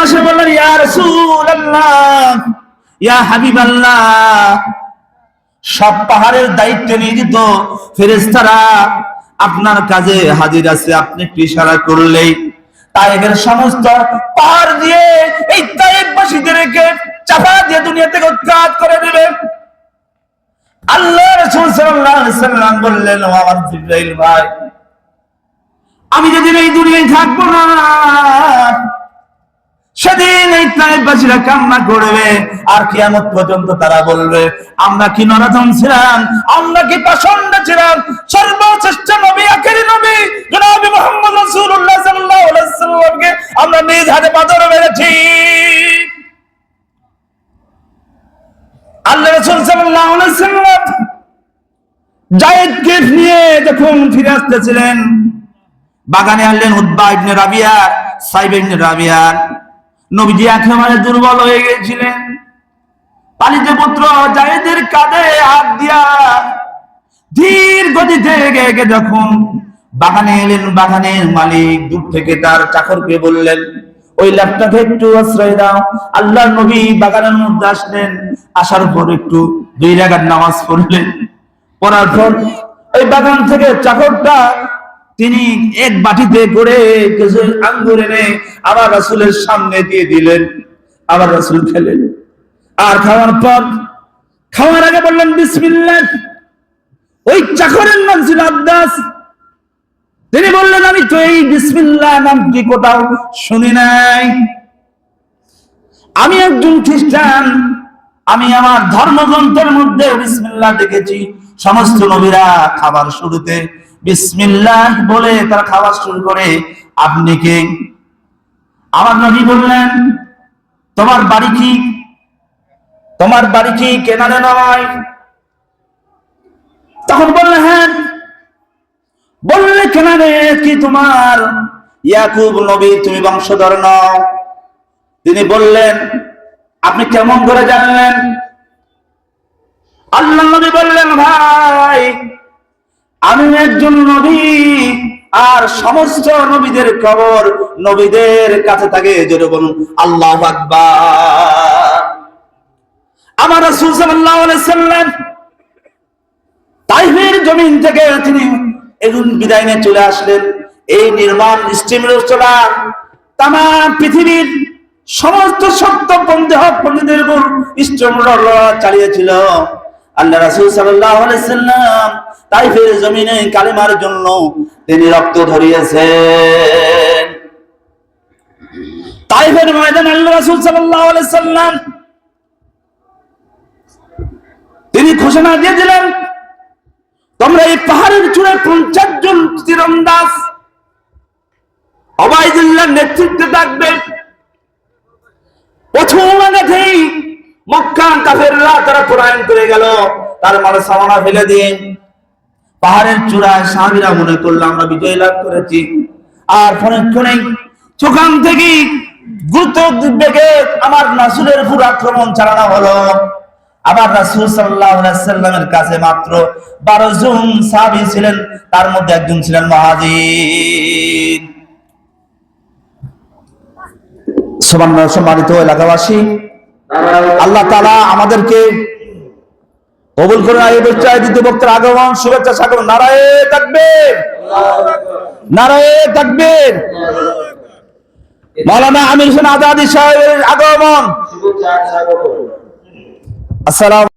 এসে বললেন, ইয়া রাসূলুল্লাহ, ইয়া হাবিবাল্লাহ, সব পাহাড়ের দায়িত্ব নিয়োজিত ফেরেশতারা আপনার কাজে হাজির আছে। আপনি একটু ইশারা করলেই তায়েফের সমস্ত পাহাড় দিয়ে এই তায়েফবাসীদেরকে চাপা দিয়ে দুনিয়া থেকে উৎখাত করে দেবে। আল্লাহ রাসূল সাল্লাল্লাহু আলাইহি সাল্লাম বললেন, ও আমার জিবরাইল ভাই, আমি যেদিন এই দুনিয়ায় থাকবো না, সেদিন এই তায়েফবাসীরা কান্না করবে, আর কিয়ামত পর্যন্ত তারা বলবে, আমরা কি নরাধম ছিলাম, আমরা কি পাষণ্ড ছিলাম, সর্বশ্রেষ্ঠ নবী, আখেরি নবী জনাব মুহাম্মদ রাসূলুল্লাহ সাল্লাল্লাহু আলাইহি ওয়াসাল্লামকে আমরা নিজ হাতে পাথর মেরেছি। আল্লাহ রাসূল সাল্লাল্লাহু আলাইহি ওয়াসাল্লাম যায়েদকে নিয়ে যখন ফিরে আসতেছিলেন, বাগানে আনলেন উতবা ইবনে রাবিয়া, সাইব ইবনে রাবিয়া। নবীজি একেবারে দুর্বল হয়ে গেছিলেন। পালিত পুত্র যায়েদের কাঁধে হাত দিয়া ধীর গতিতে এগিয়ে যখন বাগানে এলেন, বাগানের মালিক দূর থেকে তার চাকরকে বললেন, ওই লোকটাকে একটু আশ্রয় দাও। আল্লাহর নবী বাগানের মধ্যে আসলেন, আসার পর একটু 2 রাকাত নামাজ পড়লেন। পড়ার পর ওই বাগান থেকে চাকরটা তিনি এক বাটিতে করে কিছু আঙ্গুর এনে আবার রাসূলের সামনে দিয়ে দিলেন। আবার রাসূল খেলেন, আর খাওয়ার পর খাওয়ার আগে বললেন বিসমিল্লাহ। ওই চাকরের নাম ছিল আব্বাস। তিনি বললেন, আমি তো এই বিসমিল্লাহ নামটি কোথাও শুনি নাই। আমি একজন খ্রিস্টান, আমি আমার ধর্মগ্রন্থের মধ্যে বিসমিল্লাহ দেখেছি। সমস্ত নবীরা খাবার শুরুতে বিসমিল্লাহ বলে তারা খাওয়া শুরু করে। আপনি কে? আমার নবী বললেন, তোমার বাড়ি কি? তোমার বাড়ি কি কেনানে নয়? তখন বললেন, হ্যাঁ। বললে, কেনানে কি তোমার ইয়াকুব নবী, তুমি বংশধর নও? তিনি বললেন, আপনি কেমন করে জানলেন? আল্লাহ নবী বললেন, ভাই, আমি একজন নবী, আর সমস্ত নবীদের খবর নবীদের কাছে থাকে। যেটা বলুন আল্লাহু আকবার। আমার রাসূল সাল্লাল্লাহু আলাইহি সাল্লাম তাইফের জমিন থেকে তিনি এখন বিদায় নিয়ে চলে আসলেন। এই নির্মাণ স্টিমের চলা তাম পৃথিবীর সমস্ত সত্যপন্থী হকপন্থীদের উপর স্টিমের চালিয়েছিল। আল্লাহ রাসূল সাল্লাল্লাহু আলাইহি সাল্লাম তাইফের জমিনে কালেমার জন্য তিনি রক্ত ঝরিয়েছেন। তাইফের ময়দানে আল্লাহ রাসূল সাল্লাল্লাহু আলাইহি সাল্লাম তিনি ঘোষণা দিয়ে দিলেন, তোমরা এই পাহাড়ের চূড়ায় 50 জন তীরন্দাজ ওবাইদুল্লাহর নেতৃত্বে থাকবে। প্রথম আগেই মক্কা কাফেররা তারা পলায়ন করে গেল, তার মানে সামানা ফেলে দিয়ে পাহাড়ের চূড়ায় সাহাবীরা মনে করল আমরা বিজয় লাভ করেছি। আর ফোনে সেখান থেকে দ্রুত বেগে আমার রাসূলের উপর আক্রমণ চালানো হলো। আবার রাসূল সাল্লাল্লাহু আলাইহি সাল্লামের কাছে মাত্র 12 জন সাহাবী ছিলেন, তার মধ্যে একজন ছিলেন মুহাজির। সুবহানাল্লাহ। সম্মানিত এলাকাবাসী, আল্লাহ তাআলা আমাদেরকে কবুল করুন। এই বক্তৃতায় দ্বিতীয় বক্তার আগমন শুভেচ্ছা স্বাগত। নারায়ে তাকবীর, নারায়ে তাকবীর। মাওলানা আমির হোসেন আজাদী সাহেবের আগমন। আসসালামু